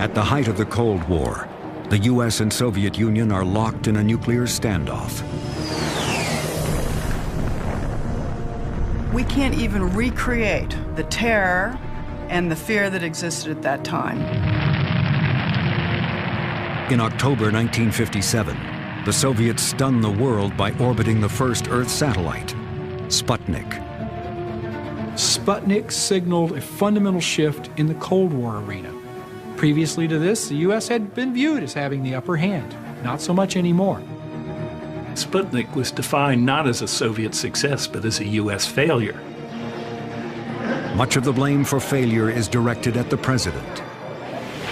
At the height of the Cold War, the US and Soviet Union are locked in a nuclear standoff. We can't even recreate the terror and the fear that existed at that time. In October 1957, the Soviets stunned the world by orbiting the first Earth satellite, Sputnik. Sputnik signaled a fundamental shift in the Cold War arena. Previously to this, the U.S. had been viewed as having the upper hand. Not so much anymore. Sputnik was defined not as a Soviet success, but as a U.S. failure. Much of the blame for failure is directed at the president.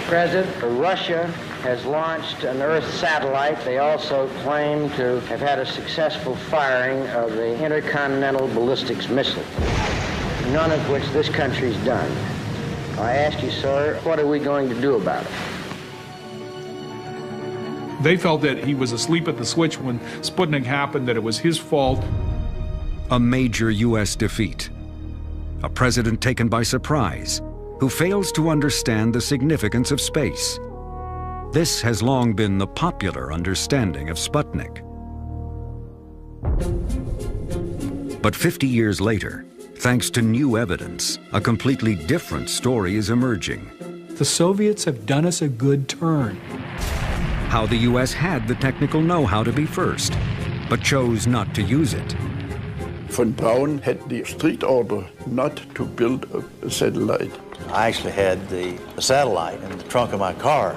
President, Russia has launched an Earth satellite. They also claim to have had a successful firing of the intercontinental ballistics missile, none of which this country's done. I ask you, sir, what are we going to do about it? They felt that he was asleep at the switch when Sputnik happened, that it was his fault. A major U.S. defeat. A president taken by surprise, who fails to understand the significance of space. This has long been the popular understanding of Sputnik. But 50 years later, thanks to new evidence, a completely different story is emerging. The Soviets have done us a good turn. How the U.S. had the technical know-how to be first, but chose not to use it. Von Braun had the strict order not to build a satellite. I actually had the satellite in the trunk of my car.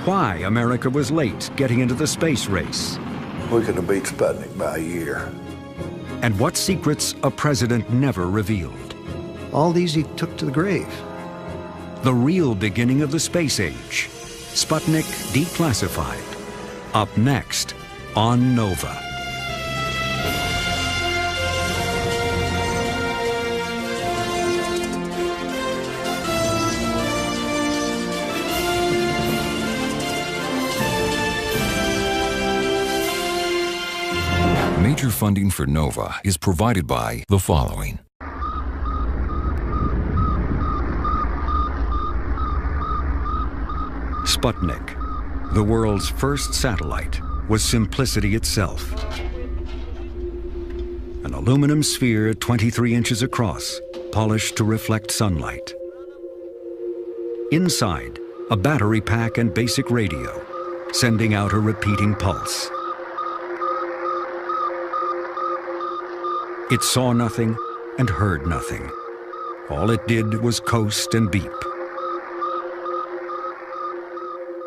Why America was late getting into the space race. We could have beat Sputnik by a year. And what secrets a president never revealed. All these he took to the grave. The real beginning of the space age. Sputnik Declassified. Up next on Nova. Major funding for NOVA is provided by the following. Sputnik, the world's first satellite, was simplicity itself. An aluminum sphere 23 inches across, polished to reflect sunlight. Inside, a battery pack and basic radio, sending out a repeating pulse. It saw nothing and heard nothing. All it did was coast and beep.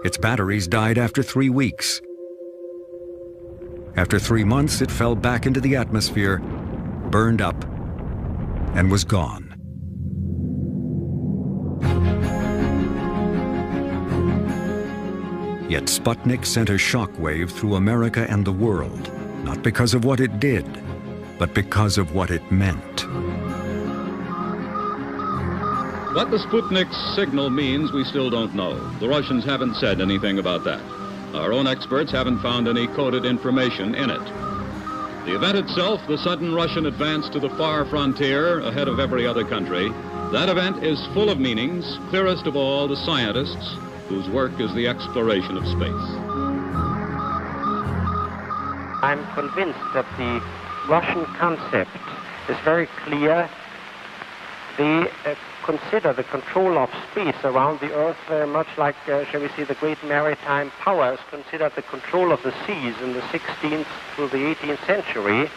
Its batteries died after 3 weeks. After 3 months, it fell back into the atmosphere, burned up, and was gone. Yet Sputnik sent a shockwave through America and the world, not because of what it did, but because of what it meant. What the Sputnik signal means, we still don't know. The Russians haven't said anything about that. Our own experts haven't found any coded information in it. The event itself, the sudden Russian advance to the far frontier ahead of every other country, that event is full of meanings, clearest of all the scientists whose work is the exploration of space. I'm convinced that the Russian concept is very clear. They consider the control of space around the Earth very much like, shall we say, the great maritime powers considered the control of the seas in the 16th through the 18th century.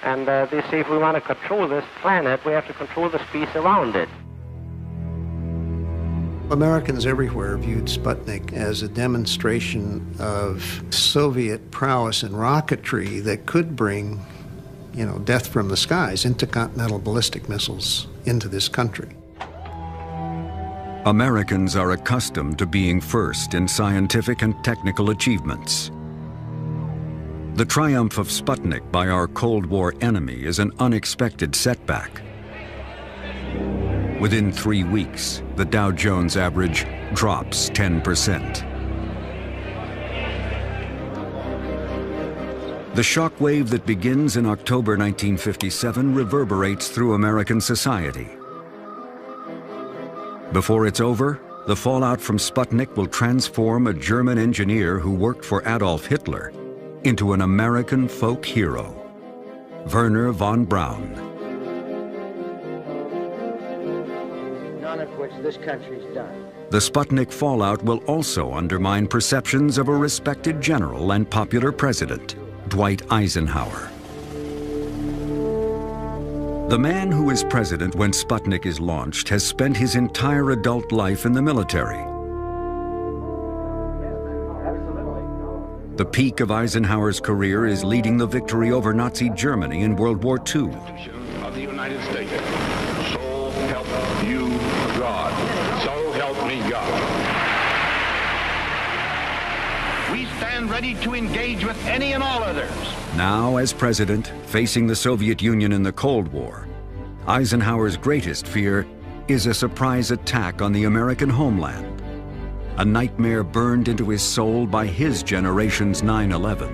And they say if we want to control this planet, we have to control the space around it. Americans everywhere viewed Sputnik as a demonstration of Soviet prowess in rocketry that could bring, death from the skies, intercontinental ballistic missiles into this country. Americans are accustomed to being first in scientific and technical achievements. The triumph of Sputnik by our Cold War enemy is an unexpected setback. Within 3 weeks, the Dow Jones average drops 10%. The shockwave that begins in October 1957 reverberates through American society. Before it's over, the fallout from Sputnik will transform a German engineer who worked for Adolf Hitler into an American folk hero, Wernher von Braun. None of which this country's done. The Sputnik fallout will also undermine perceptions of a respected general and popular president, Dwight Eisenhower. The man who is president when Sputnik is launched has spent his entire adult life in the military. The peak of Eisenhower's career is leading the victory over Nazi Germany in World War II. Of the United States. So help you God. So help me God. We stand ready to engage with any and all others. Now, as president, facing the Soviet Union in the Cold War, Eisenhower's greatest fear is a surprise attack on the American homeland, a nightmare burned into his soul by his generation's 9/11,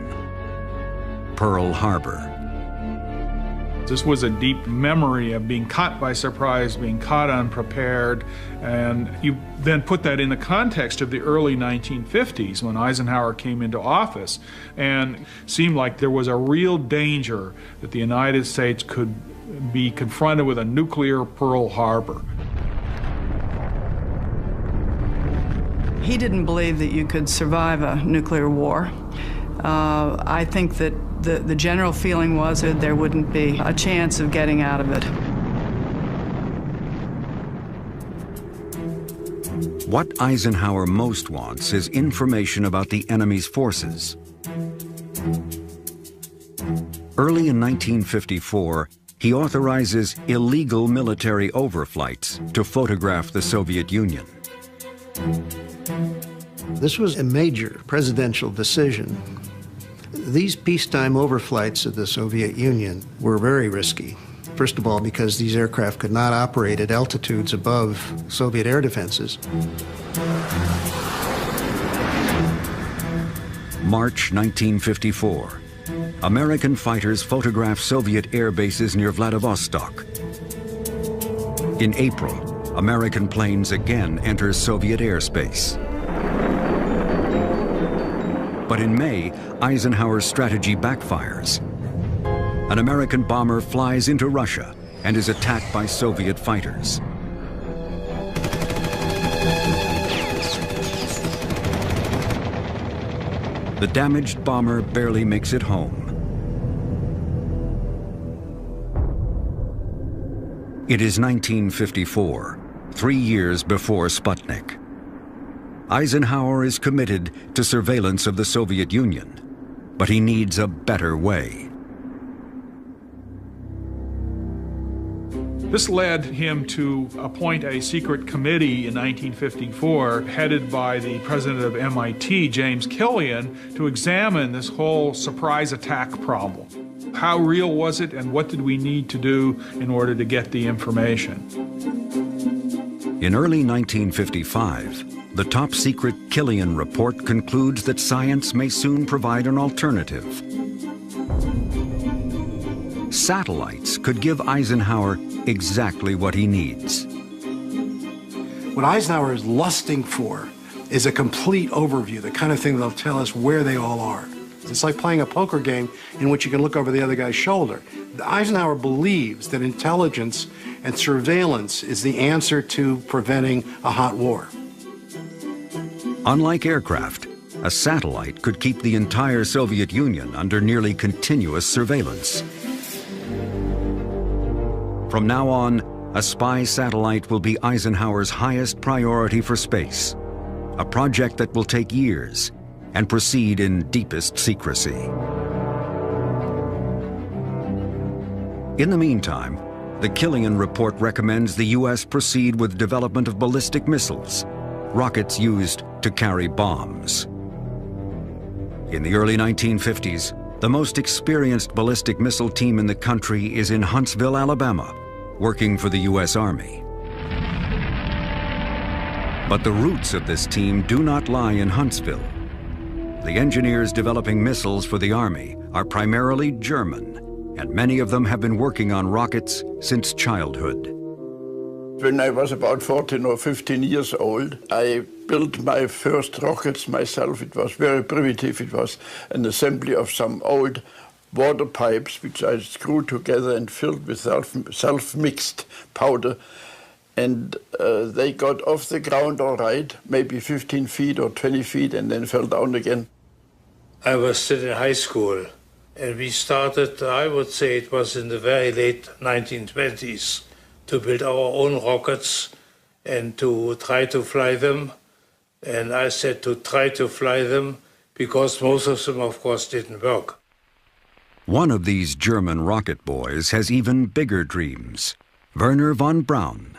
Pearl Harbor. This was a deep memory of being caught by surprise, being caught unprepared, and you then put that in the context of the early 1950s when Eisenhower came into office, and it seemed like there was a real danger that the United States could be confronted with a nuclear Pearl Harbor. He didn't believe that you could survive a nuclear war. I think that the general feeling was that there wouldn't be a chance of getting out of it. What Eisenhower most wants is information about the enemy's forces. Early in 1954, he authorizes illegal military overflights to photograph the Soviet Union. This was a major presidential decision. These peacetime overflights of the Soviet Union were very risky. First of all, because these aircraft could not operate at altitudes above Soviet air defenses. March 1954. American fighters photograph Soviet air bases near Vladivostok. In April, American planes again enter Soviet airspace. But in May, Eisenhower's strategy backfires. An American bomber flies into Russia and is attacked by Soviet fighters. The damaged bomber barely makes it home. It is 1954, 3 years before Sputnik. Eisenhower is committed to surveillance of the Soviet Union, but he needs a better way. This led him to appoint a secret committee in 1954, headed by the president of MIT, James Killian, to examine this whole surprise attack problem. How real was it, and what did we need to do in order to get the information? In early 1955, the top-secret Killian report concludes that science may soon provide an alternative. Satellites could give Eisenhower exactly what he needs. What Eisenhower is lusting for is a complete overview, the kind of thing that'll tell us where they all are. It's like playing a poker game in which you can look over the other guy's shoulder. Eisenhower believes that intelligence and surveillance is the answer to preventing a hot war. Unlike aircraft, a satellite could keep the entire Soviet Union under nearly continuous surveillance. From now on, a spy satellite will be Eisenhower's highest priority for space, a project that will take years and proceed in deepest secrecy. In the meantime, the Killian report recommends the U.S. proceed with development of ballistic missiles, rockets used to carry bombs. In the early 1950s, the most experienced ballistic missile team in the country is in Huntsville, Alabama, working for the U.S. Army. But the roots of this team do not lie in Huntsville. The engineers developing missiles for the Army are primarily German, and many of them have been working on rockets since childhood. When I was about 14 or 15 years old, I built my first rockets myself. It was very primitive. It was an assembly of some old water pipes, which I screwed together and filled with self-mixed powder. And they got off the ground all right, maybe 15 feet or 20 feet, and then fell down again. I was still in high school, and we started, I would say it was in the very late 1920s, to build our own rockets and to try to fly them. And I said to try to fly them because most of them, of course, didn't work. One of these German rocket boys has even bigger dreams, Wernher von Braun.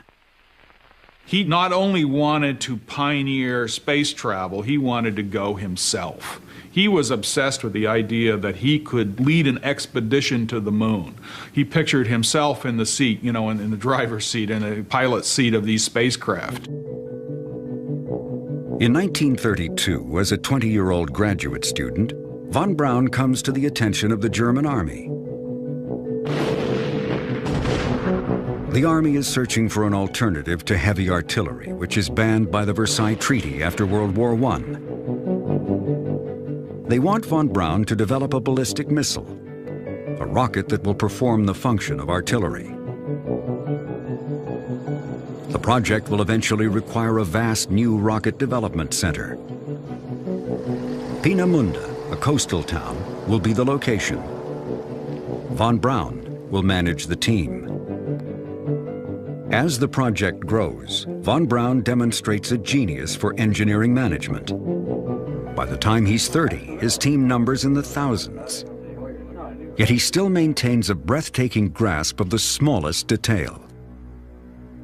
He not only wanted to pioneer space travel, he wanted to go himself. He was obsessed with the idea that he could lead an expedition to the moon. He pictured himself in the seat, you know, in the driver's seat, in the pilot's seat of these spacecraft. In 1932, as a 20-year-old graduate student, von Braun comes to the attention of the German army. The army is searching for an alternative to heavy artillery, which is banned by the Versailles Treaty after World War I. They want von Braun to develop a ballistic missile, a rocket that will perform the function of artillery. The project will eventually require a vast new rocket development center. Peenemünde, a coastal town, will be the location. Von Braun will manage the team. As the project grows, von Braun demonstrates a genius for engineering management. By the time he's 30, his team numbers in the thousands. Yet he still maintains a breathtaking grasp of the smallest detail.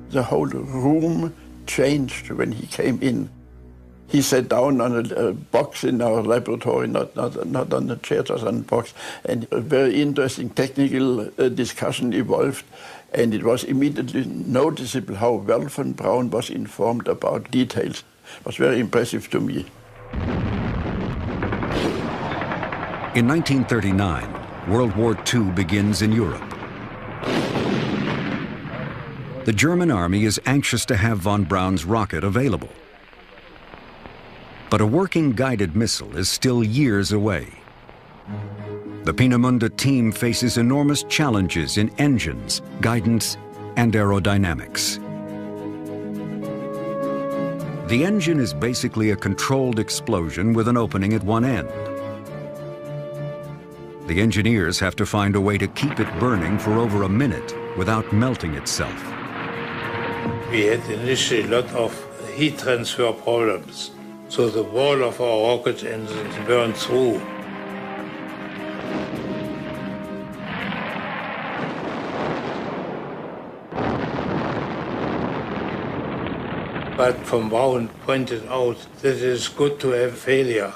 The whole room changed when he came in. He sat down on a box in our laboratory, not on the chair, just on a box, and a very interesting technical discussion evolved, and it was immediately noticeable how well von Braun was informed about details. It was very impressive to me. In 1939, World War II begins in Europe. The German army is anxious to have von Braun's rocket available. But a working guided missile is still years away. The Peenemünde team faces enormous challenges in engines, guidance, and aerodynamics. The engine is basically a controlled explosion with an opening at one end. The engineers have to find a way to keep it burning for over a minute without melting itself. We had initially a lot of heat transfer problems, so the wall of our rocket engines burned through. But von Braun pointed out that it is good to have failure.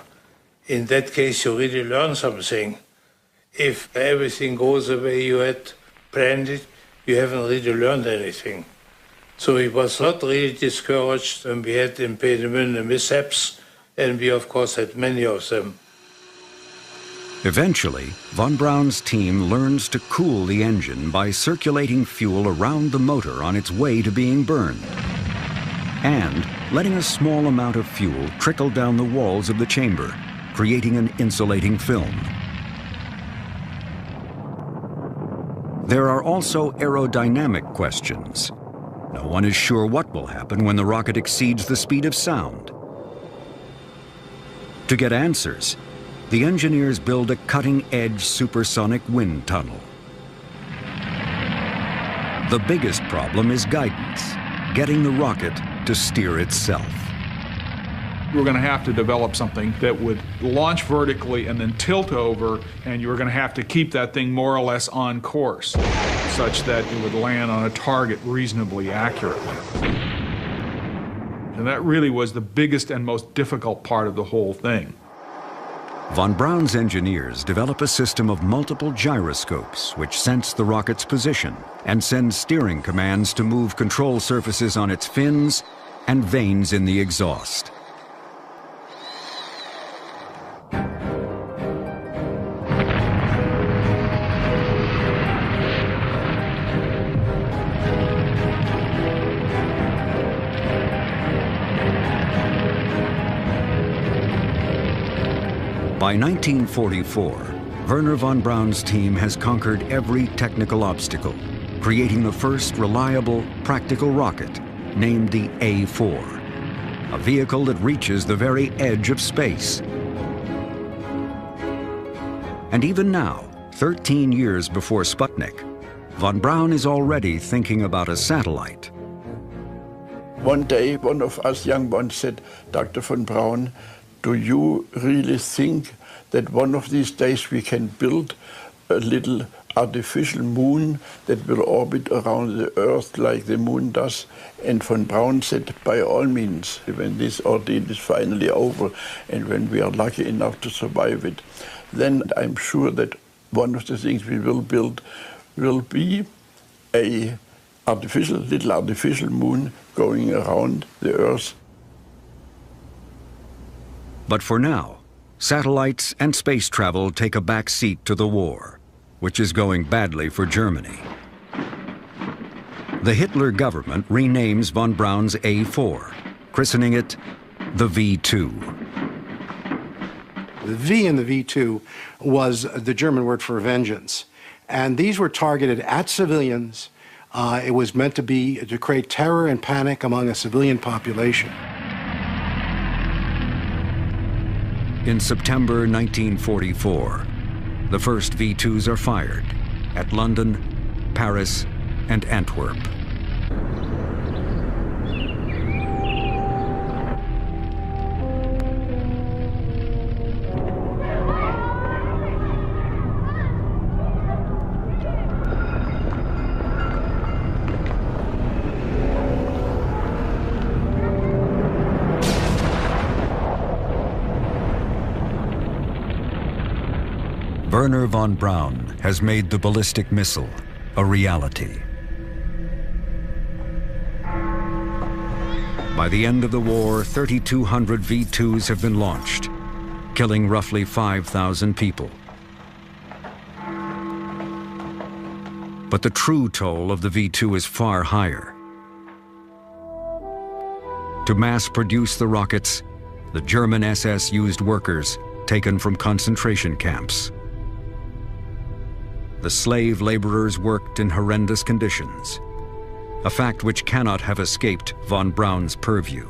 In that case, you really learn something. If everything goes the way you had planned it, you haven't really learned anything. So he was not really discouraged when we had in Peenemünde mishaps, and we of course had many of them. Eventually, von Braun's team learns to cool the engine by circulating fuel around the motor on its way to being burned, and letting a small amount of fuel trickle down the walls of the chamber, creating an insulating film. There are also aerodynamic questions. No one is sure what will happen when the rocket exceeds the speed of sound. To get answers, the engineers build a cutting-edge supersonic wind tunnel. The biggest problem is guidance, getting the rocket to steer itself. You were going to have to develop something that would launch vertically and then tilt over, and you were going to have to keep that thing more or less on course, such that it would land on a target reasonably accurately. And that really was the biggest and most difficult part of the whole thing. Von Braun's engineers develop a system of multiple gyroscopes which sense the rocket's position and send steering commands to move control surfaces on its fins and vanes in the exhaust. By 1944, Wernher von Braun's team has conquered every technical obstacle, creating the first reliable, practical rocket, named the A-4, a vehicle that reaches the very edge of space. And even now, 13 years before Sputnik, von Braun is already thinking about a satellite. One day, one of us young ones said, Dr. von Braun, do you really think that one of these days we can build a little artificial moon that will orbit around the Earth like the moon does? And von Braun said, by all means, when this ordeal is finally over and when we are lucky enough to survive it, then I'm sure that one of the things we will build will be a little artificial moon going around the Earth. But for now, satellites and space travel take a back seat to the war, which is going badly for Germany. The Hitler government renames von Braun's A-4, christening it the V-2. The V in the V-2 was the German word for vengeance. And these were targeted at civilians. It was meant to create terror and panic among a civilian population. In September 1944, the first V-2s are fired at London, Paris, and Antwerp. Wernher von Braun has made the ballistic missile a reality. By the end of the war, 3,200 V-2s have been launched, killing roughly 5,000 people. But the true toll of the V-2 is far higher. To mass produce the rockets, the German SS used workers taken from concentration camps. The slave laborers worked in horrendous conditions, a fact which cannot have escaped von Braun's purview.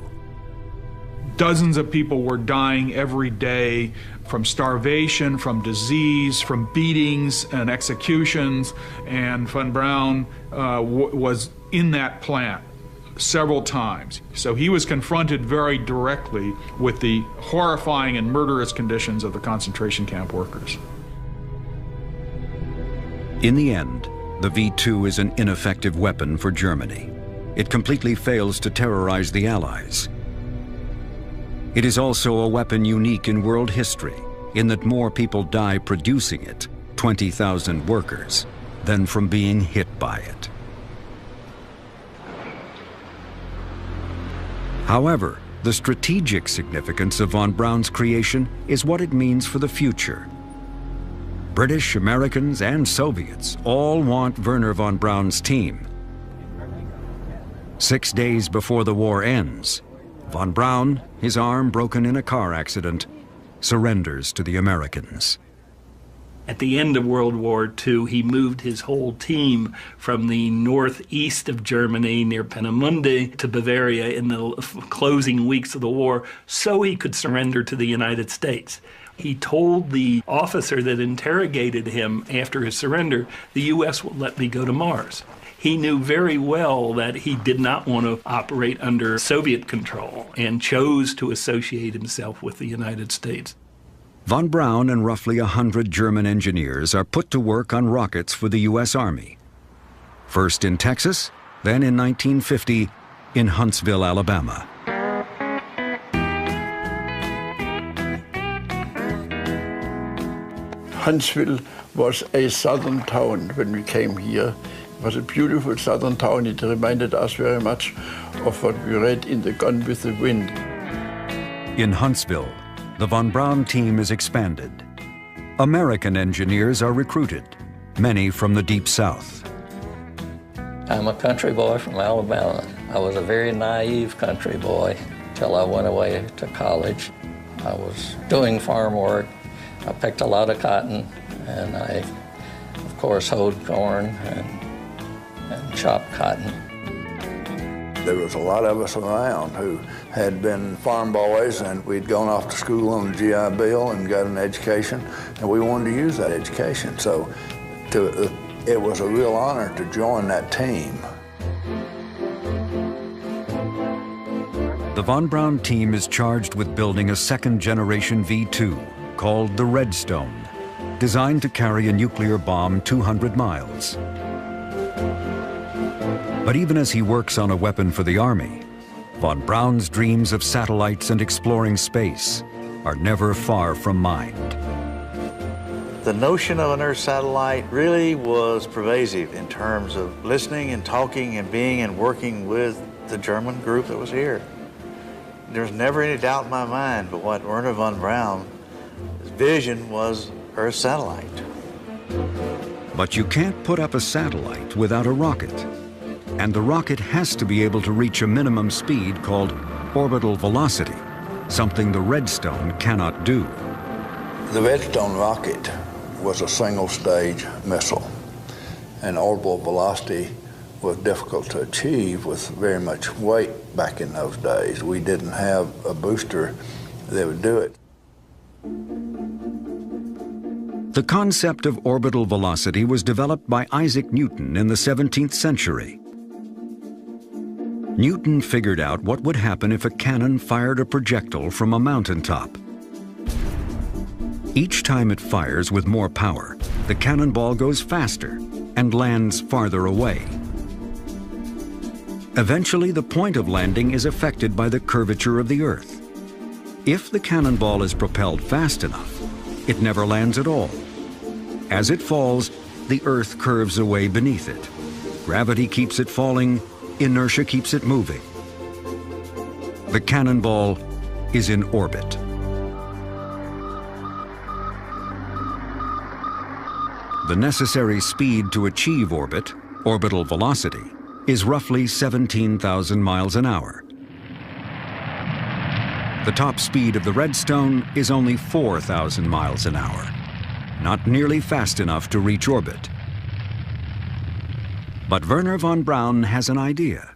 Dozens of people were dying every day from starvation, from disease, from beatings and executions, and von Braun was in that plant several times. So he was confronted very directly with the horrifying and murderous conditions of the concentration camp workers. In the end, the V-2 is an ineffective weapon for Germany. It completely fails to terrorize the Allies. It is also a weapon unique in world history, in that more people die producing it, 20,000 workers, than from being hit by it. However, the strategic significance of von Braun's creation is what it means for the future. British, Americans, and Soviets all want Wernher von Braun's team. 6 days before the war ends, von Braun, his arm broken in a car accident, surrenders to the Americans. At the end of World War II, he moved his whole team from the northeast of Germany near Peenemünde to Bavaria in the closing weeks of the war so he could surrender to the United States. He told the officer that interrogated him after his surrender, the U.S. will let me go to Mars. He knew very well that he did not want to operate under Soviet control and chose to associate himself with the United States. Von Braun and roughly 100 German engineers are put to work on rockets for the U.S. Army. First in Texas, then in 1950 in Huntsville, Alabama. Huntsville was a southern town when we came here. It was a beautiful southern town. It reminded us very much of what we read in The Gone with the Wind. In Huntsville, the von Braun team is expanded. American engineers are recruited, many from the Deep South. I'm a country boy from Alabama. I was a very naive country boy till I went away to college. I was doing farm work I picked a lot of cotton, and I, of course, hoed corn and chopped cotton. There was a lot of us around who had been farm boys, and we'd gone off to school on the GI Bill and got an education, and we wanted to use that education. So it was a real honor to join that team. The von Braun team is charged with building a second-generation V-2 called the Redstone, designed to carry a nuclear bomb 200 miles. But even as he works on a weapon for the Army, von Braun's dreams of satellites and exploring space are never far from mind. The notion of an Earth satellite really was pervasive in terms of listening and talking and being and working with the German group that was here. There's never any doubt in my mind but what Wernher von Braun's vision was Earth satellite. But you can't put up a satellite without a rocket. And the rocket has to be able to reach a minimum speed called orbital velocity, something the Redstone cannot do. The Redstone rocket was a single-stage missile, and orbital velocity was difficult to achieve with very much weight back in those days. We didn't have a booster that would do it. The concept of orbital velocity was developed by Isaac Newton in the 17th century. Newton figured out what would happen if a cannon fired a projectile from a mountaintop. Each time it fires with more power, the cannonball goes faster and lands farther away. Eventually, the point of landing is affected by the curvature of the Earth. If the cannonball is propelled fast enough, it never lands at all. As it falls, the Earth curves away beneath it. Gravity keeps it falling, inertia keeps it moving. The cannonball is in orbit. The necessary speed to achieve orbit, orbital velocity, is roughly 17,000 miles an hour. The top speed of the Redstone is only 4,000 miles an hour, not nearly fast enough to reach orbit. But Wernher von Braun has an idea.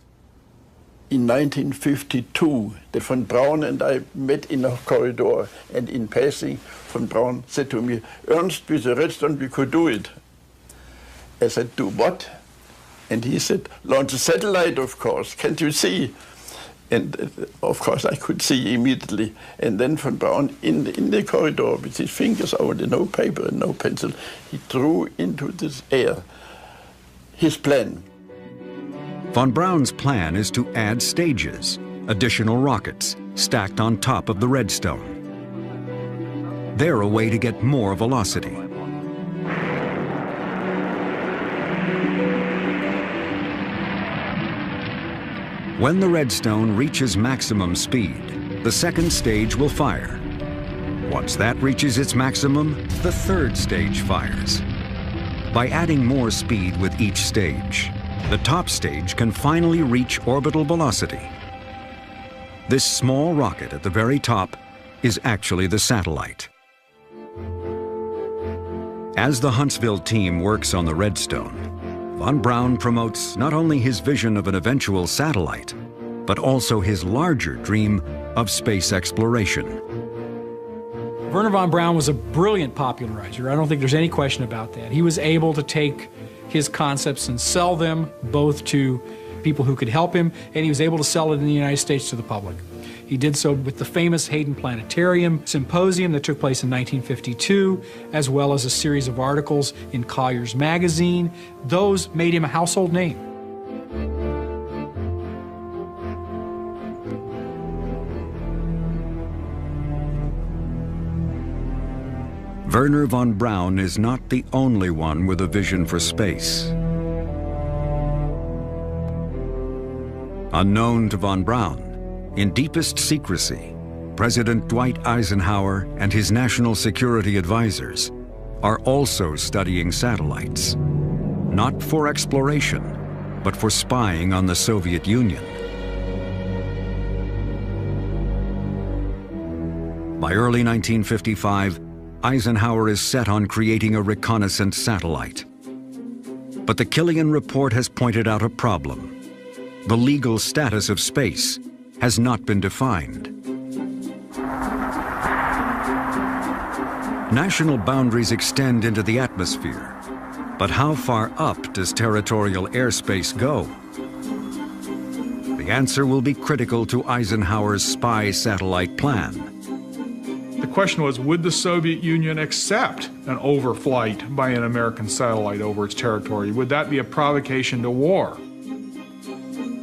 In 1952, the von Braun and I met in a corridor, and in passing, von Braun said to me, "Ernst, with the Redstone we could do it." I said, "Do what?" And he said, "Launch a satellite, of course. Can't you see?" And of course I could see immediately. And then von Braun, in the corridor, with his fingers out and no paper and no pencil, he drew into this air his plan. Von Braun's plan is to add stages, additional rockets, stacked on top of the Redstone. They're a way to get more velocity. When the Redstone reaches maximum speed, the second stage will fire. Once that reaches its maximum, the third stage fires. By adding more speed with each stage, the top stage can finally reach orbital velocity. This small rocket at the very top is actually the satellite. As the Huntsville team works on the Redstone, von Braun promotes not only his vision of an eventual satellite, but also his larger dream of space exploration. Wernher von Braun was a brilliant popularizer. I don't think there's any question about that. He was able to take his concepts and sell them both to people who could help him, and he was able to sell it in the United States to the public. He did so with the famous Hayden Planetarium Symposium that took place in 1952, as well as a series of articles in Collier's magazine. Those made him a household name. Wernher von Braun is not the only one with a vision for space. Unknown to von Braun, in deepest secrecy, President Dwight Eisenhower and his national security advisors are also studying satellites, not for exploration, but for spying on the Soviet Union. By early 1955, Eisenhower is set on creating a reconnaissance satellite. But the Killian report has pointed out a problem. The legal status of space has not been defined. National boundaries extend into the atmosphere, but how far up does territorial airspace go? The answer will be critical to Eisenhower's spy satellite plan. The question was, would the Soviet Union accept an overflight by an American satellite over its territory? Would that be a provocation to war?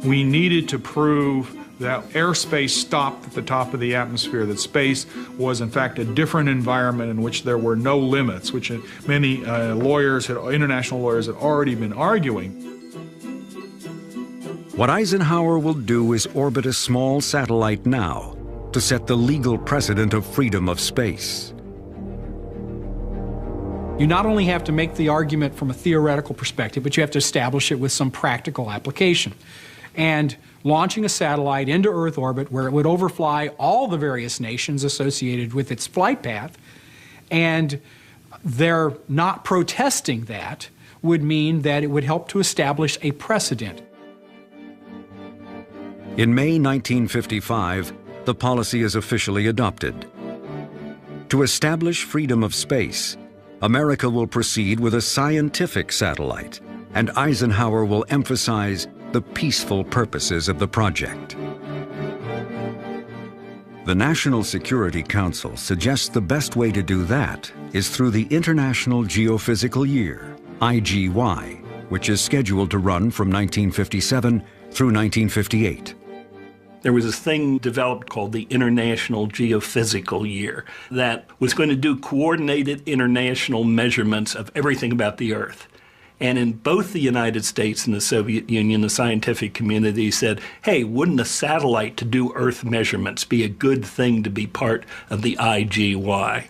We needed to prove that airspace stopped at the top of the atmosphere, that space was in fact a different environment in which there were no limits, which many international lawyers had already been arguing. What Eisenhower will do is orbit a small satellite now to set the legal precedent of freedom of space. You not only have to make the argument from a theoretical perspective, but you have to establish it with some practical application. And launching a satellite into Earth orbit where it would overfly all the various nations associated with its flight path, and they're not protesting that, would mean that it would help to establish a precedent. In May 1955, the policy is officially adopted. To establish freedom of space, America will proceed with a scientific satellite, and Eisenhower will emphasize the peaceful purposes of the project. The National Security Council suggests the best way to do that is through the International Geophysical Year, IGY, which is scheduled to run from 1957 through 1958. There was this thing developed called the International Geophysical Year that was going to do coordinated international measurements of everything about the Earth. And in both the United States and the Soviet Union, the scientific community said, hey, wouldn't a satellite to do Earth measurements be a good thing to be part of the IGY?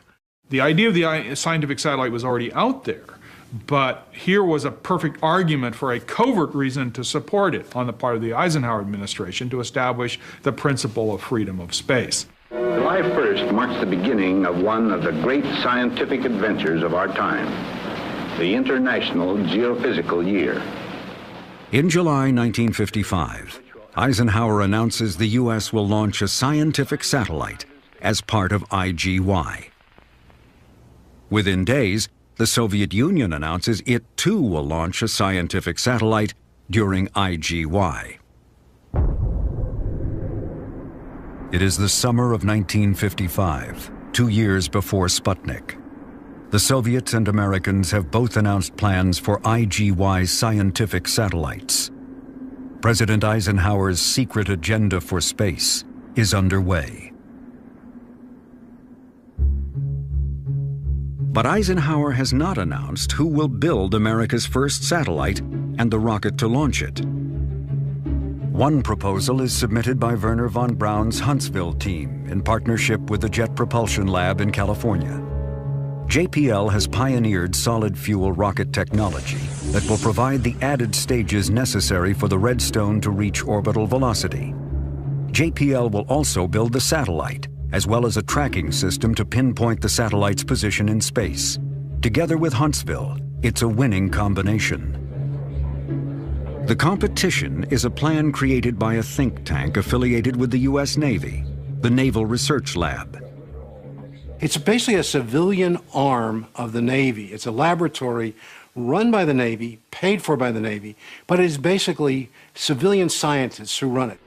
The idea of the scientific satellite was already out there, but here was a perfect argument for a covert reason to support it on the part of the Eisenhower administration to establish the principle of freedom of space. July 1st marks the beginning of one of the great scientific adventures of our time, the International Geophysical Year. In July 1955, Eisenhower announces the U.S. will launch a scientific satellite as part of IGY. Within days, the Soviet Union announces it too will launch a scientific satellite during IGY. It is the summer of 1955, 2 years before Sputnik. The Soviets and Americans have both announced plans for IGY's scientific satellites. President Eisenhower's secret agenda for space is underway. But Eisenhower has not announced who will build America's first satellite and the rocket to launch it. One proposal is submitted by Wernher von Braun's Huntsville team in partnership with the Jet Propulsion Lab in California. JPL has pioneered solid-fuel rocket technology that will provide the added stages necessary for the Redstone to reach orbital velocity. JPL will also build the satellite, as well as a tracking system to pinpoint the satellite's position in space. Together with Huntsville, it's a winning combination. The competition is a plan created by a think tank affiliated with the U.S. Navy, the Naval Research Lab. It's basically a civilian arm of the Navy. It's a laboratory run by the Navy, paid for by the Navy, but it is basically civilian scientists who run it.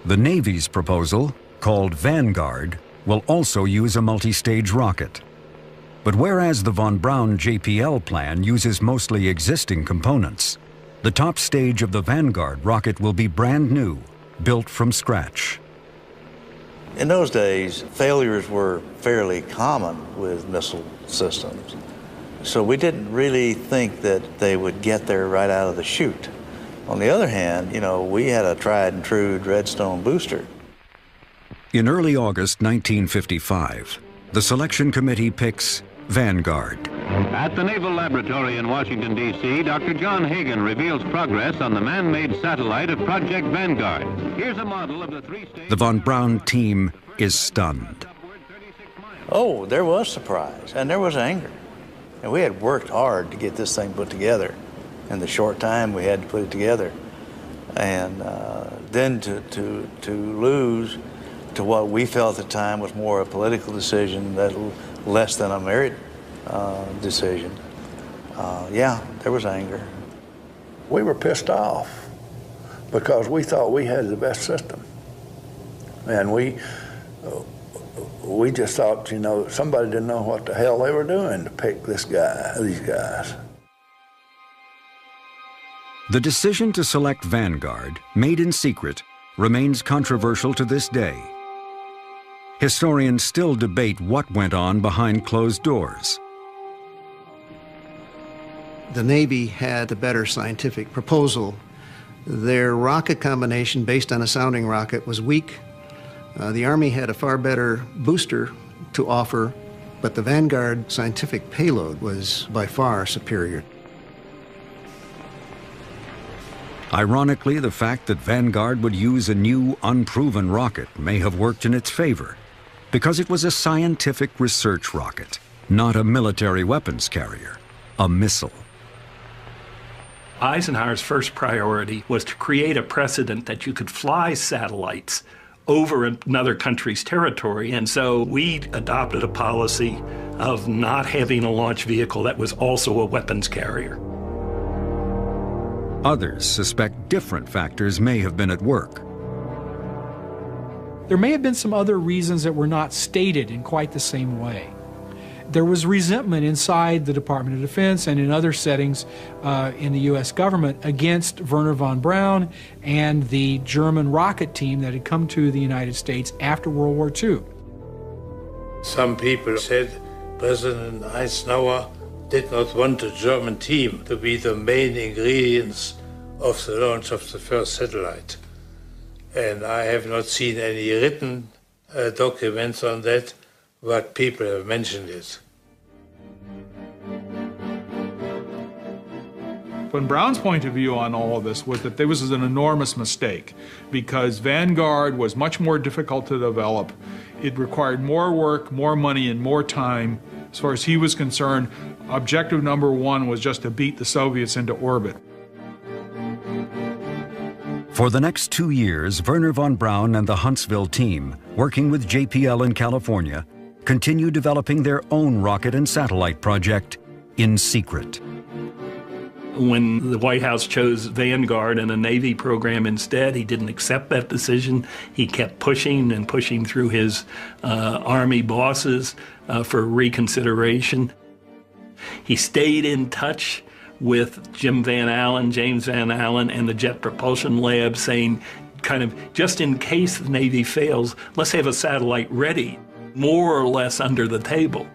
The Navy's proposal, called Vanguard, will also use a multi-stage rocket. But whereas the von Braun JPL plan uses mostly existing components, the top stage of the Vanguard rocket will be brand new, built from scratch. In those days, failures were fairly common with missile systems. So we didn't really think that they would get there right out of the chute. On the other hand, we had a tried and true Redstone booster. In early August 1955, the selection committee picks Vanguard. At the Naval Laboratory in Washington, D.C., Dr. John Hagen reveals progress on the man-made satellite of Project Vanguard. Here's a model of the three-stage... The von Braun team is stunned. Oh, there was surprise, and there was anger. And we had worked hard to get this thing put together in the short time we had to put it together. And then to lose to what we felt at the time was more a political decision, less than a merit decision. Yeah, there was anger. We were pissed off because we thought we had the best system. And we just thought, you know, somebody didn't know what the hell they were doing to pick these guys. The decision to select Vanguard, made in secret, remains controversial to this day. Historians still debate what went on behind closed doors. The Navy had a better scientific proposal. Their rocket combination based on a sounding rocket was weak. The Army had a far better booster to offer, but the Vanguard scientific payload was by far superior. Ironically, the fact that Vanguard would use a new, unproven rocket may have worked in its favor, because it was a scientific research rocket, not a military weapons carrier, a missile. Eisenhower's first priority was to create a precedent that you could fly satellites over another country's territory, and so we adopted a policy of not having a launch vehicle that was also a weapons carrier. Others suspect different factors may have been at work. There may have been some other reasons that were not stated in quite the same way. There was resentment inside the Department of Defense and in other settings in the U.S. government against Wernher von Braun and the German rocket team that had come to the United States after World War II. Some people said President Eisenhower did not want the German team to be the main ingredients of the launch of the first satellite. And I have not seen any written documents on that, but people have mentioned it. Von Braun's point of view on all of this was that this was an enormous mistake because Vanguard was much more difficult to develop. It required more work, more money, and more time. As far as he was concerned, objective number one was just to beat the Soviets into orbit. For the next 2 years, Wernher von Braun and the Huntsville team, working with JPL in California, continued developing their own rocket and satellite project in secret. When the White House chose Vanguard and a Navy program instead, he didn't accept that decision. He kept pushing and pushing through his Army bosses for reconsideration. He stayed in touch with James Van Allen, and the Jet Propulsion Lab, saying, kind of, just in case the Navy fails, let's have a satellite ready, more or less under the table.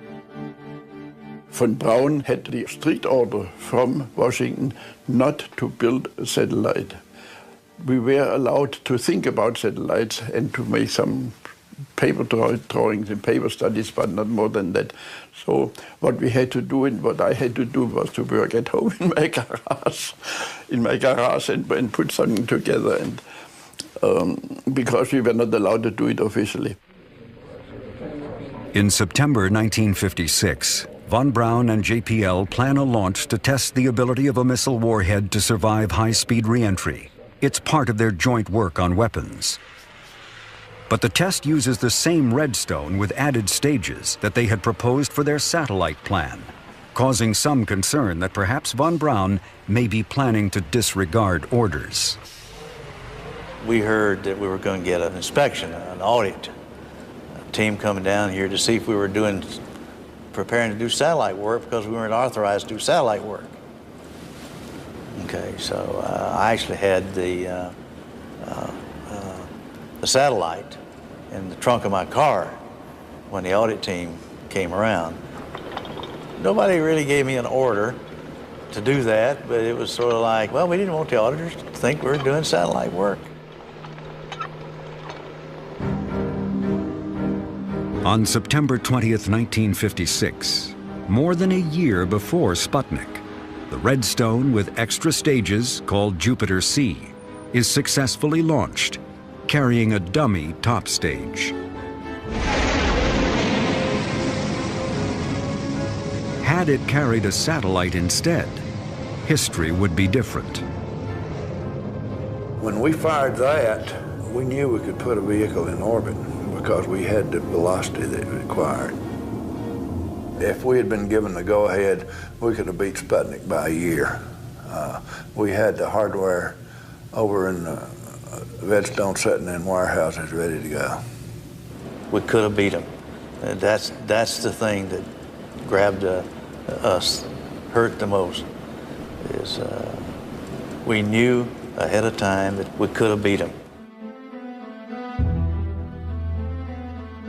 Von Braun had the strict order from Washington not to build a satellite. We were allowed to think about satellites and to make some paper drawings and paper studies, but not more than that. So what we had to do and what I had to do was to work at home in my garage and put something together, and because we were not allowed to do it officially. In September 1956, von Braun and JPL plan a launch to test the ability of a missile warhead to survive high-speed re-entry. It's part of their joint work on weapons. But the test uses the same redstone with added stages that they had proposed for their satellite plan, causing some concern that perhaps von Braun may be planning to disregard orders. We heard that we were going to get an inspection, an audit, a team coming down here to see if we were preparing to do satellite work because we weren't authorized to do satellite work. Okay, so I actually had the satellite in the trunk of my car when the audit team came around. Nobody really gave me an order to do that, but it was sort of like, well, we didn't want the auditors to think we were doing satellite work. On September 20th, 1956, more than a year before Sputnik, the Redstone with extra stages, called Jupiter C, is successfully launched, carrying a dummy top stage. Had it carried a satellite instead, history would be different. When we fired that, we knew we could put a vehicle in orbit because we had the velocity that it required. If we had been given the go-ahead, we could have beat Sputnik by a year. We had the hardware over in Redstone sitting in warehouses ready to go. We could have beat them. That's the thing that grabbed us, hurt the most, is we knew ahead of time that we could have beat them.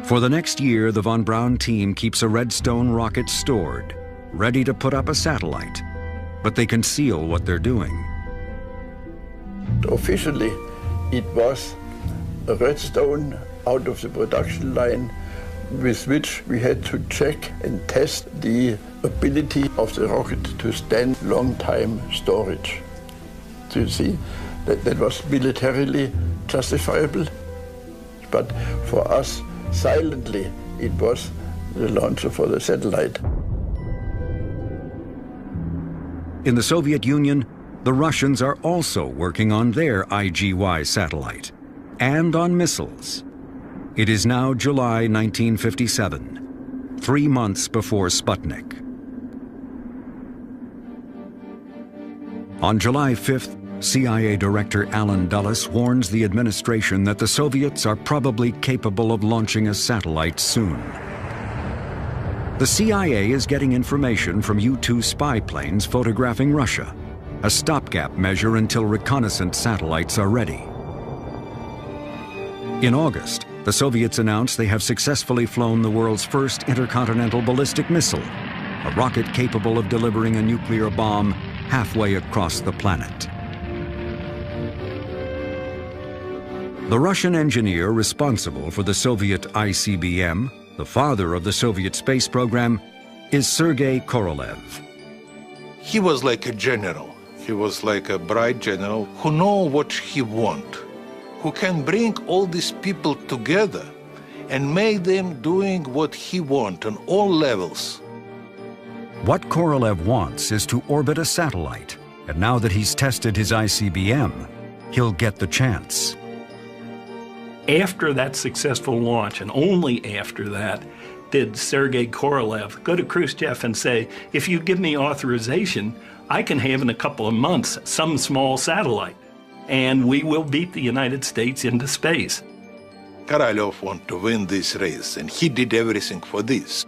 For the next year, the von Braun team keeps a Redstone rocket stored, ready to put up a satellite, but they conceal what they're doing. Officially, it was a Redstone out of the production line with which we had to check and test the ability of the rocket to stand long-time storage. So you see, that was militarily justifiable, but for us, silently, it was the launcher for the satellite. In the Soviet Union, the Russians are also working on their IGY satellite and on missiles. It is now July 1957, 3 months before Sputnik. On July 5th, CIA Director Allen Dulles warns the administration that the Soviets are probably capable of launching a satellite soon. The CIA is getting information from U-2 spy planes photographing Russia, a stopgap measure until reconnaissance satellites are ready. In August, the Soviets announced they have successfully flown the world's first intercontinental ballistic missile, a rocket capable of delivering a nuclear bomb halfway across the planet. The Russian engineer responsible for the Soviet ICBM, the father of the Soviet space program, is Sergei Korolev. He was like a general. He was like a bright general who knows what he wants, who can bring all these people together and make them doing what he wants on all levels. What Korolev wants is to orbit a satellite, and now that he's tested his ICBM, he'll get the chance. After that successful launch, and only after that, did Sergei Korolev go to Khrushchev and say, if you give me authorization, I can have in a couple of months some small satellite, and we will beat the United States into space. Korolev wanted to win this race, and he did everything for this.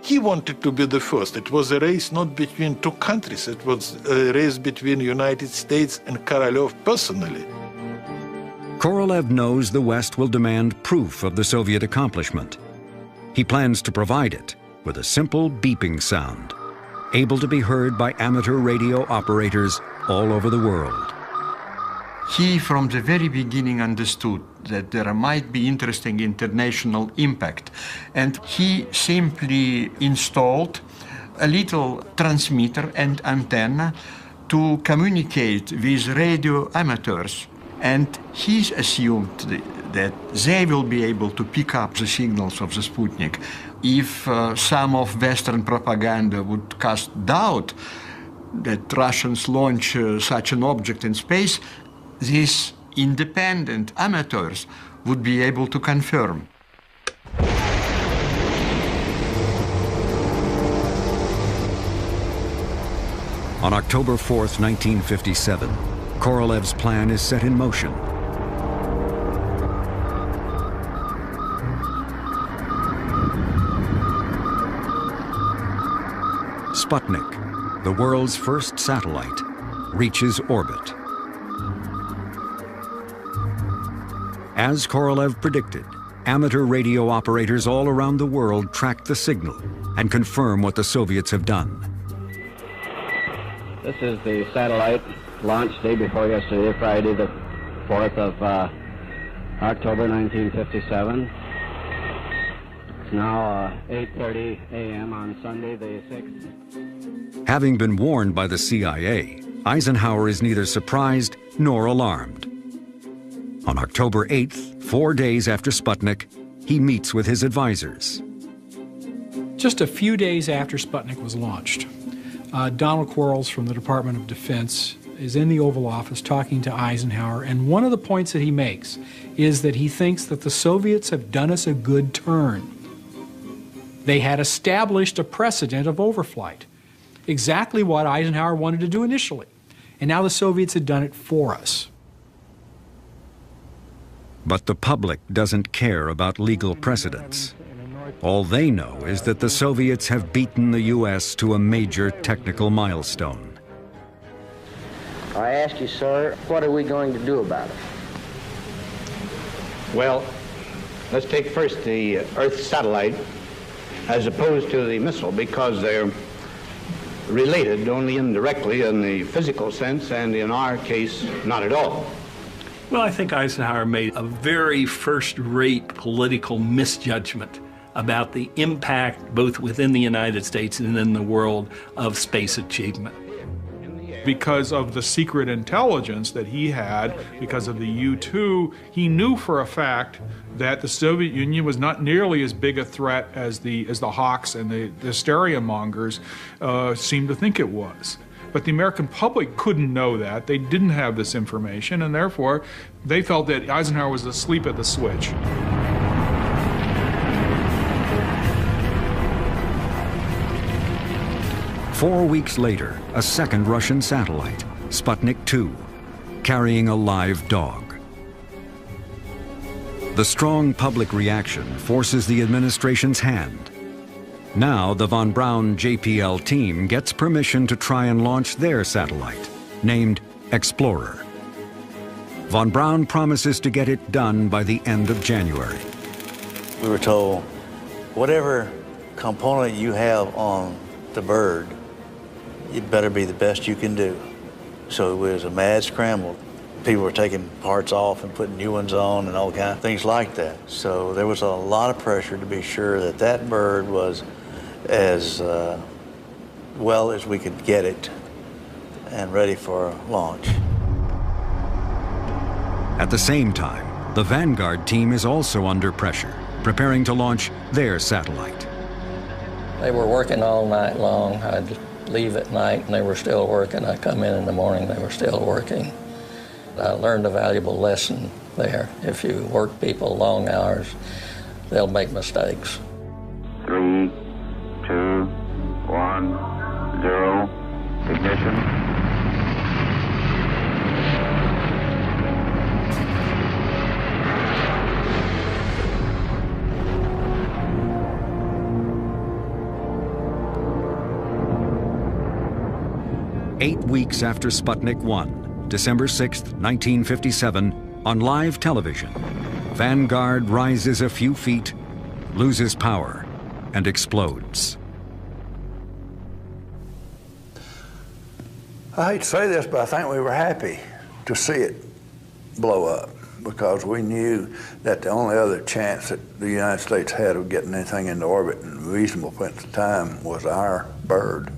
He wanted to be the first. It was a race not between two countries. It was a race between the United States and Korolev personally. Korolev knows the West will demand proof of the Soviet accomplishment. He plans to provide it with a simple beeping sound, able to be heard by amateur radio operators all over the world. He, from the very beginning, understood that there might be interesting international impact, and he simply installed a little transmitter and antenna to communicate with radio amateurs. And he assumed that they will be able to pick up the signals of the Sputnik. If some of Western propaganda would cast doubt that Russians launch such an object in space, these independent amateurs would be able to confirm. On October 4th, 1957, Korolev's plan is set in motion. Sputnik, the world's first satellite, reaches orbit. As Korolev predicted, amateur radio operators all around the world track the signal and confirm what the Soviets have done. This is the satellite launch day before yesterday, Friday the 4th of October 1957. It's now 8:30 a.m. on Sunday the 6th. Having been warned by the CIA, Eisenhower is neither surprised nor alarmed. On October 8th, 4 days after Sputnik, he meets with his advisors. Just a few days after Sputnik was launched, Donald Quarles from the Department of Defense is in the Oval Office talking to Eisenhower, and one of the points that he makes is that he thinks that the Soviets have done us a good turn. They had established a precedent of overflight, exactly what Eisenhower wanted to do initially, and now the Soviets had done it for us. But the public doesn't care about legal precedents. All they know is that the Soviets have beaten the U.S. to a major technical milestone. I ask you, sir, what are we going to do about it? Well, let's take first the Earth satellite as opposed to the missile, because they're related only indirectly in the physical sense, and in our case, not at all. Well, I think Eisenhower made a very first-rate political misjudgment about the impact, both within the United States and in the world, of space achievement. Because of the secret intelligence that he had, because of the U-2, he knew for a fact that the Soviet Union was not nearly as big a threat as the hawks and the hysteria mongers seemed to think it was. But the American public couldn't know that. They didn't have this information, and therefore they felt that Eisenhower was asleep at the switch. Four weeks later, a second Russian satellite, Sputnik 2, carrying a live dog. The strong public reaction forces the administration's hand. Now the von Braun JPL team gets permission to try and launch their satellite, named Explorer. Von Braun promises to get it done by the end of January. We were told, whatever component you have on the bird, it better be the best you can do. So it was a mad scramble. People were taking parts off and putting new ones on and all kinds of things like that. So there was a lot of pressure to be sure that that bird was as well as we could get it and ready for launch. At the same time, the Vanguard team is also under pressure, preparing to launch their satellite. They were working all night long. I'd leave at night and they were still working. I'd come in the morning, they were still working. I learned a valuable lesson there. If you work people long hours, they'll make mistakes. 3, 2, 1, 0, ignition. Eight weeks after Sputnik 1, December 6, 1957, on live television, Vanguard rises a few feet, loses power, and explodes. I hate to say this, but I think we were happy to see it blow up, because we knew that the only other chance that the United States had of getting anything into orbit in reasonable points of time was our bird.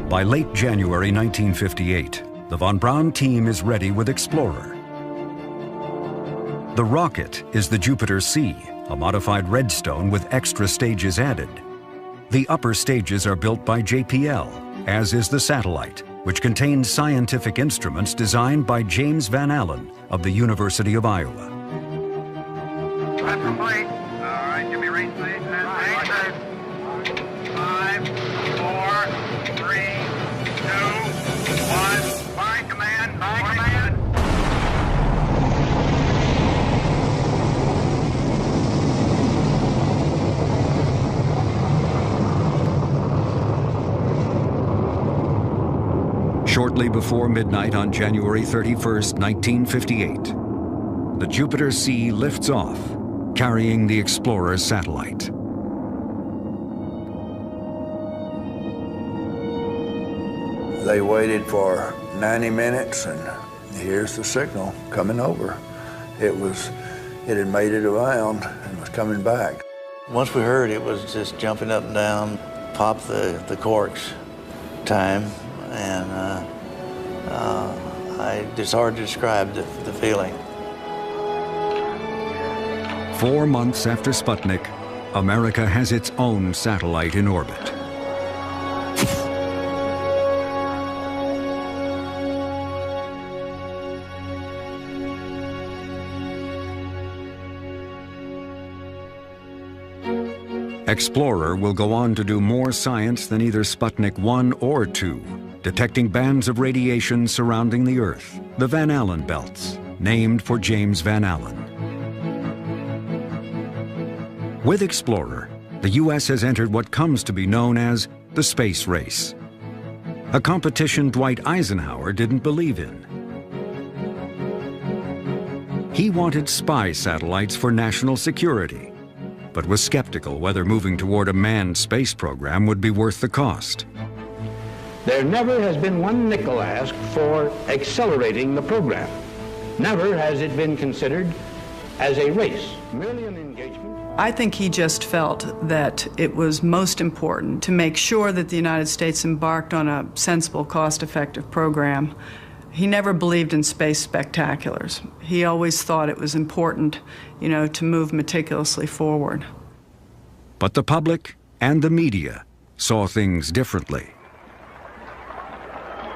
By late January 1958, the von Braun team is ready with Explorer. The rocket is the Jupiter C, a modified Redstone with extra stages added. The upper stages are built by JPL, as is the satellite, which contains scientific instruments designed by James Van Allen of the University of Iowa. Left complete. All right, give me range, please. 5, 4, 3, 2, 1. Fire command. Fire command. Shortly before midnight on January 31st, 1958, the Jupiter C lifts off, carrying the Explorer satellite. They waited for 90 minutes, and here's the signal coming over. It had made it around and was coming back. Once we heard it was just jumping up and down, pop the corks time, and it's hard to describe the feeling. 4 months after Sputnik, America has its own satellite in orbit. Explorer will go on to do more science than either Sputnik 1 or 2, detecting bands of radiation surrounding the Earth, the Van Allen belts, named for James Van Allen. With Explorer, the U.S. has entered what comes to be known as the space race, a competition Dwight Eisenhower didn't believe in. He wanted spy satellites for national security, but was skeptical whether moving toward a manned space program would be worth the cost. There never has been one nickel asked for accelerating the program. Never has it been considered as a race, merely an engagement. I think he just felt that it was most important to make sure that the United States embarked on a sensible, cost-effective program. He never believed in space spectaculars. He always thought it was important, to move meticulously forward. But the public and the media saw things differently.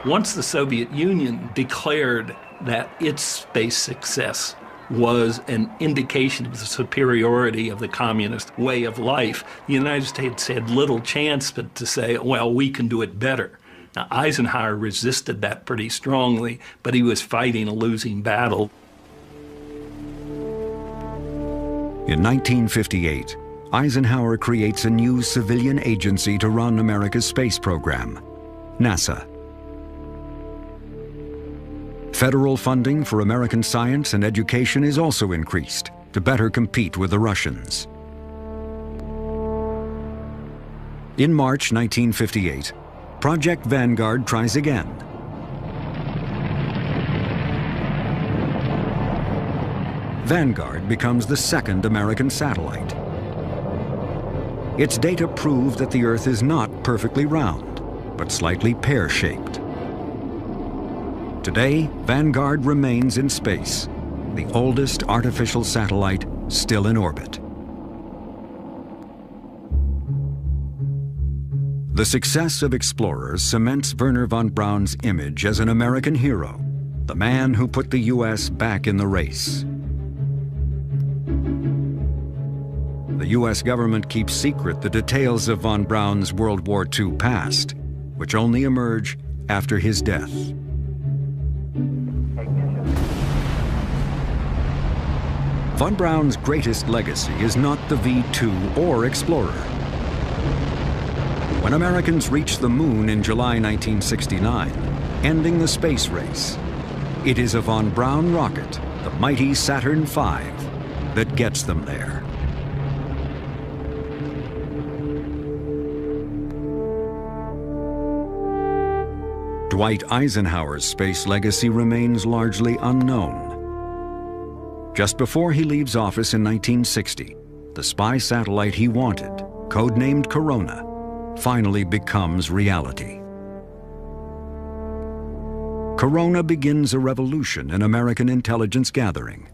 Once the Soviet Union declared that its space success was an indication of the superiority of the communist way of life, the United States had little chance but to say, well, we can do it better. Now, Eisenhower resisted that pretty strongly, but he was fighting a losing battle. In 1958, Eisenhower creates a new civilian agency to run America's space program, NASA. Federal funding for American science and education is also increased to better compete with the Russians. In March 1958, Project Vanguard tries again. Vanguard becomes the second American satellite. Its data prove that the Earth is not perfectly round, but slightly pear-shaped. Today, Vanguard remains in space, the oldest artificial satellite still in orbit. The success of Explorer cements Wernher von Braun's image as an American hero, the man who put the U.S. back in the race. The U.S. government keeps secret the details of von Braun's World War II past, which only emerge after his death. Von Braun's greatest legacy is not the V-2 or Explorer. When Americans reached the moon in July 1969, ending the space race, it is a von Braun rocket, the mighty Saturn V, that gets them there. Dwight Eisenhower's space legacy remains largely unknown. Just before he leaves office in 1960, the spy satellite he wanted, codenamed Corona, finally becomes reality. Corona begins a revolution in American intelligence gathering.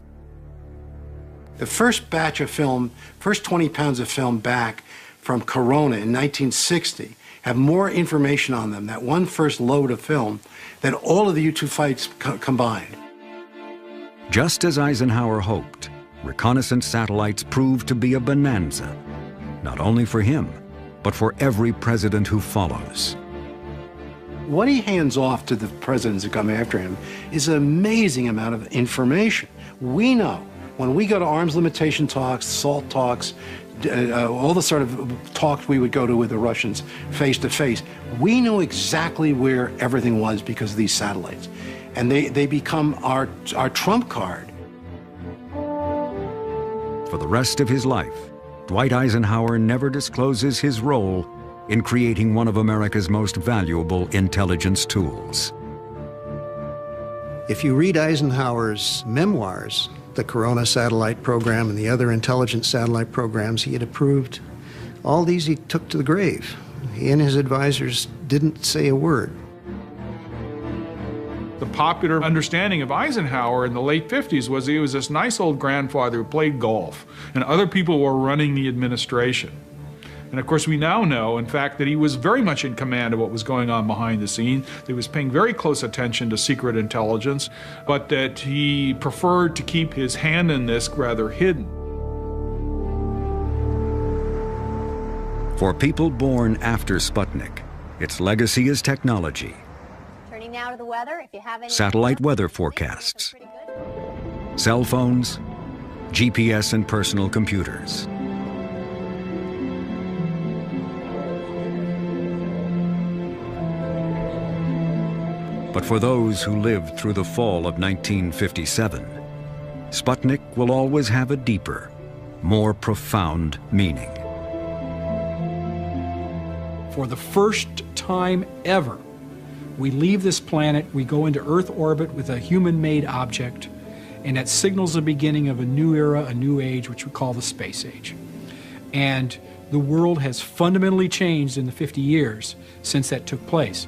The first batch of film, first 20 pounds of film back from Corona in 1960 have more information on them, that one first load of film, than all of the U-2 fights combined. Just as Eisenhower hoped, reconnaissance satellites proved to be a bonanza, not only for him, but for every president who follows. What he hands off to the presidents that come after him is an amazing amount of information. We know, when we go to arms limitation talks, SALT talks, all the sort of talks we would go to with the Russians face to face, we know exactly where everything was because of these satellites. And they become our trump card. For the rest of his life, Dwight Eisenhower never discloses his role in creating one of America's most valuable intelligence tools. If you read Eisenhower's memoirs, the Corona satellite program and the other intelligence satellite programs he had approved, all these he took to the grave. He and his advisors didn't say a word. The popular understanding of Eisenhower in the late 50s was he was this nice old grandfather who played golf, and other people were running the administration. And of course, we now know, in fact, that he was very much in command of what was going on behind the scenes. He was paying very close attention to secret intelligence, but that he preferred to keep his hand in this rather hidden. For people born after Sputnik, its legacy is technology. Turning now to the weather, if you have any Satellite weather forecasts, cell phones, GPS and personal computers. But for those who lived through the fall of 1957, Sputnik will always have a deeper, more profound meaning. For the first time ever, we leave this planet, we go into Earth orbit with a human-made object, and that signals the beginning of a new era, a new age, which we call the space age. And the world has fundamentally changed in the 50 years since that took place.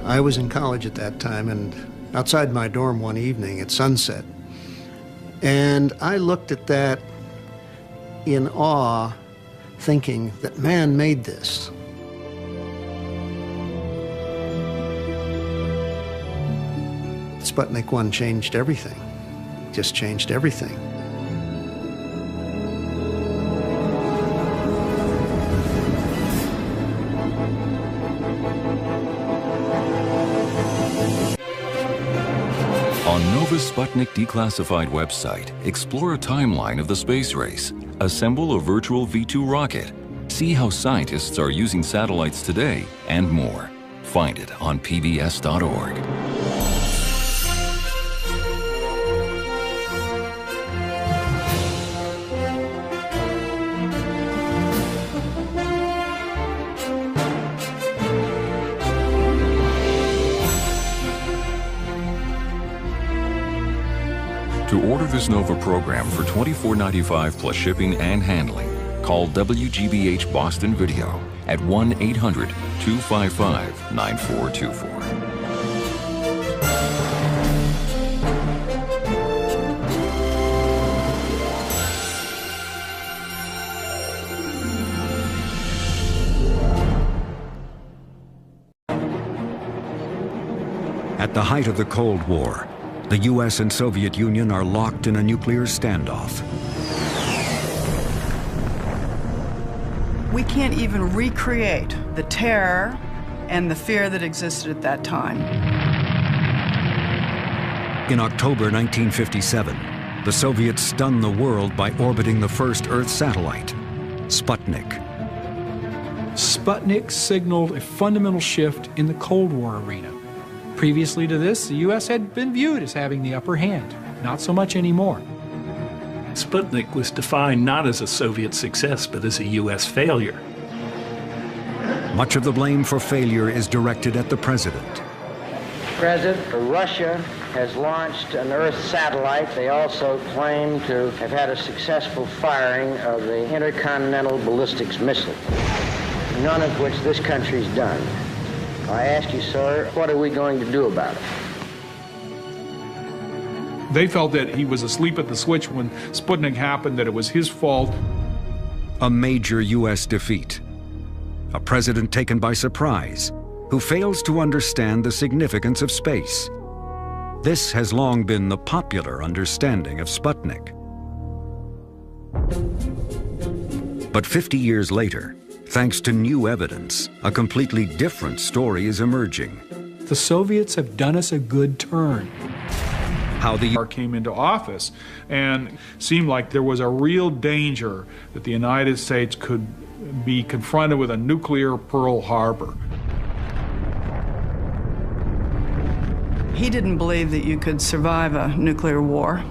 I was in college at that time, and outside my dorm one evening at sunset, and I looked at that in awe, thinking that man made this. Sputnik 1 changed everything, just changed everything. On Nova's Sputnik Declassified website, explore a timeline of the space race, assemble a virtual V2 rocket, see how scientists are using satellites today, and more. Find it on pbs.org. To order this Nova program for $24.95 plus shipping and handling, call WGBH Boston Video at 1-800-255-9424. At the height of the Cold War, the U.S. and Soviet Union are locked in a nuclear standoff. We can't even recreate the terror and the fear that existed at that time. In October 1957, the Soviets stunned the world by orbiting the first Earth satellite, Sputnik. Sputnik signaled a fundamental shift in the Cold War arena. Previously to this, the U.S. had been viewed as having the upper hand. Not so much anymore. Sputnik was defined not as a Soviet success, but as a U.S. failure. Much of the blame for failure is directed at the president. President, Russia has launched an Earth satellite. They also claim to have had a successful firing of the intercontinental ballistics missile, none of which this country's done. I ask you, sir, what are we going to do about it? They felt that he was asleep at the switch when Sputnik happened, that it was his fault. A major U.S. defeat. A president taken by surprise, who fails to understand the significance of space. This has long been the popular understanding of Sputnik. But 50 years later, thanks to new evidence, a completely different story is emerging. The Soviets have done us a good turn. How the war came into office and seemed like there was a real danger that the United States could be confronted with a nuclear Pearl Harbor. He didn't believe that you could survive a nuclear war.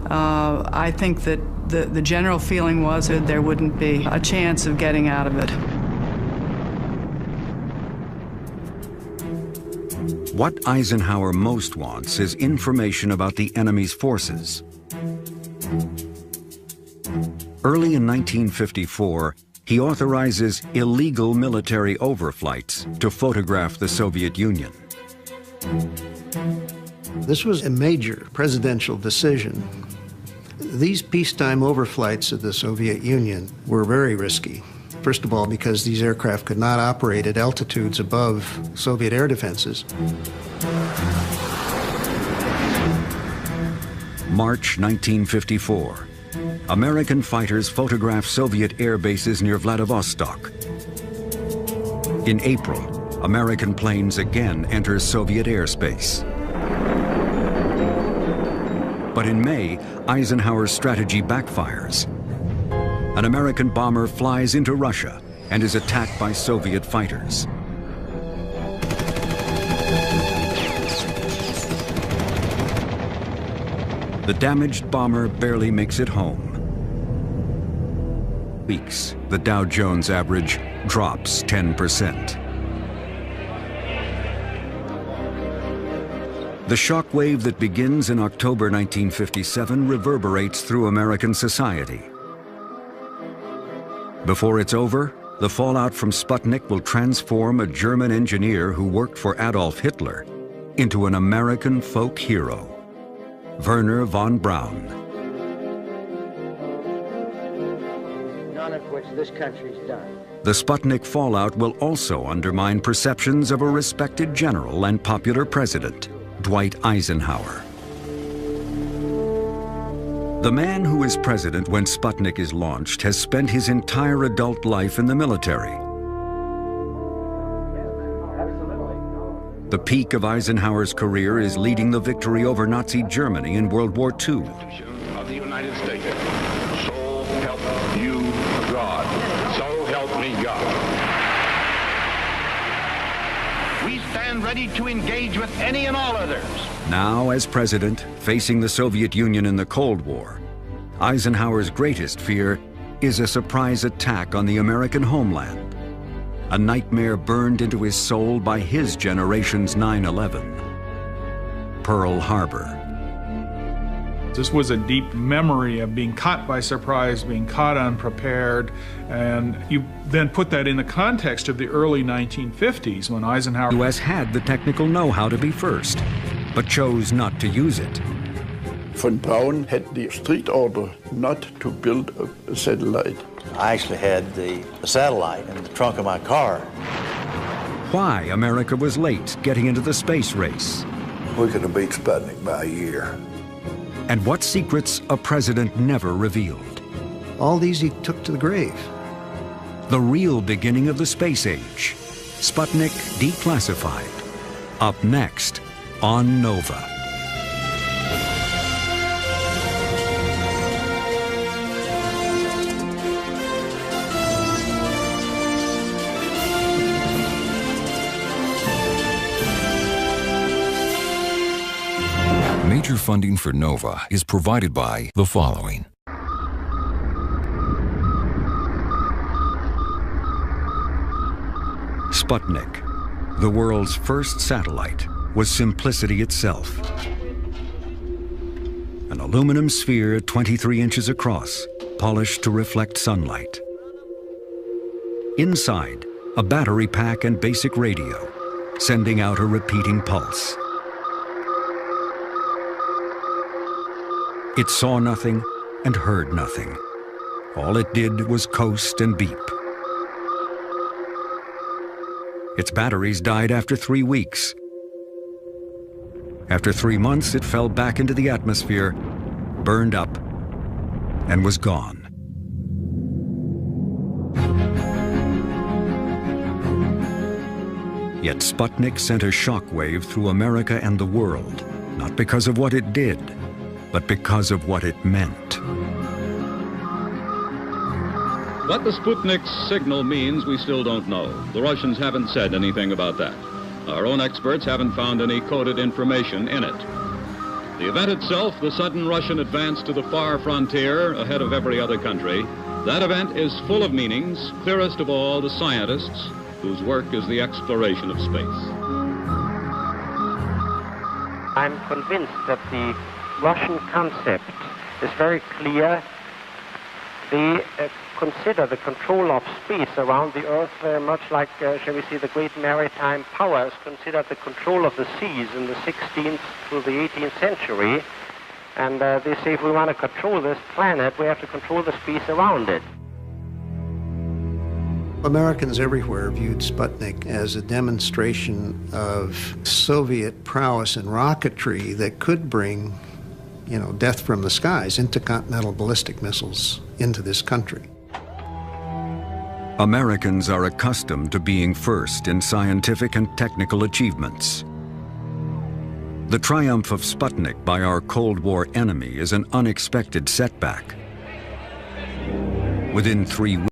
I think that the general feeling was that there wouldn't be a chance of getting out of it. What Eisenhower most wants is information about the enemy's forces. Early in 1954, he authorizes illegal military overflights to photograph the Soviet Union. This was a major presidential decision. These peacetime overflights of the Soviet Union were very risky. First of all, because these aircraft could not operate at altitudes above Soviet air defenses. March 1954. American fighters photograph Soviet air bases near Vladivostok. In April, American planes again enter Soviet airspace. But in May, Eisenhower's strategy backfires. An American bomber flies into Russia and is attacked by Soviet fighters. The damaged bomber barely makes it home. Weeks, the Dow Jones average drops 10%. The shockwave that begins in October 1957 reverberates through American society. Before it's over, the fallout from Sputnik will transform a German engineer who worked for Adolf Hitler into an American folk hero, Wernher von Braun. None of which this country's done. The Sputnik fallout will also undermine perceptions of a respected general and popular president, Dwight Eisenhower. The man who is president when Sputnik is launched has spent his entire adult life in the military. The peak of Eisenhower's career is leading the victory over Nazi Germany in World War II. Of the United States. So help you God. So help me God. We stand ready to engage with any and all others. Now, as president, facing the Soviet Union in the Cold War, Eisenhower's greatest fear is a surprise attack on the American homeland, a nightmare burned into his soul by his generation's 9/11, Pearl Harbor. This was a deep memory of being caught by surprise, being caught unprepared, and you then put that in the context of the early 1950s when Eisenhower... The U.S. had the technical know-how to be first, but chose not to use it. Von Braun had the strict order not to build a satellite. I actually had the satellite in the trunk of my car. Why America was late getting into the space race. We could have beat Sputnik by a year. And what secrets a president never revealed. All these he took to the grave. The real beginning of the space age. Sputnik declassified. Up next on Nova. Major funding for NOVA is provided by the following. Sputnik, the world's first satellite, was simplicity itself. An aluminum sphere 23 inches across, polished to reflect sunlight. Inside, a battery pack and basic radio, sending out a repeating pulse. It saw nothing and heard nothing. All it did was coast and beep. Its batteries died after 3 weeks. After 3 months, it fell back into the atmosphere, burned up, and was gone. Yet Sputnik sent a shockwave through America and the world, not because of what it did, but because of what it meant. What the Sputnik signal means, we still don't know. The Russians haven't said anything about that. Our own experts haven't found any coded information in it. The event itself, the sudden Russian advance to the far frontier ahead of every other country, that event is full of meanings, clearest of all the scientists whose work is the exploration of space. I'm convinced that the Russian concept is very clear. The consider the control of space around the Earth very much like, shall we say, the great maritime powers considered the control of the seas in the 16th to the 18th century. And they say if we want to control this planet, we have to control the space around it. Americans everywhere viewed Sputnik as a demonstration of Soviet prowess in rocketry that could bring, death from the skies, intercontinental ballistic missiles into this country. Americans are accustomed to being first in scientific and technical achievements. The triumph of Sputnik by our Cold War enemy is an unexpected setback. Within 3 weeks,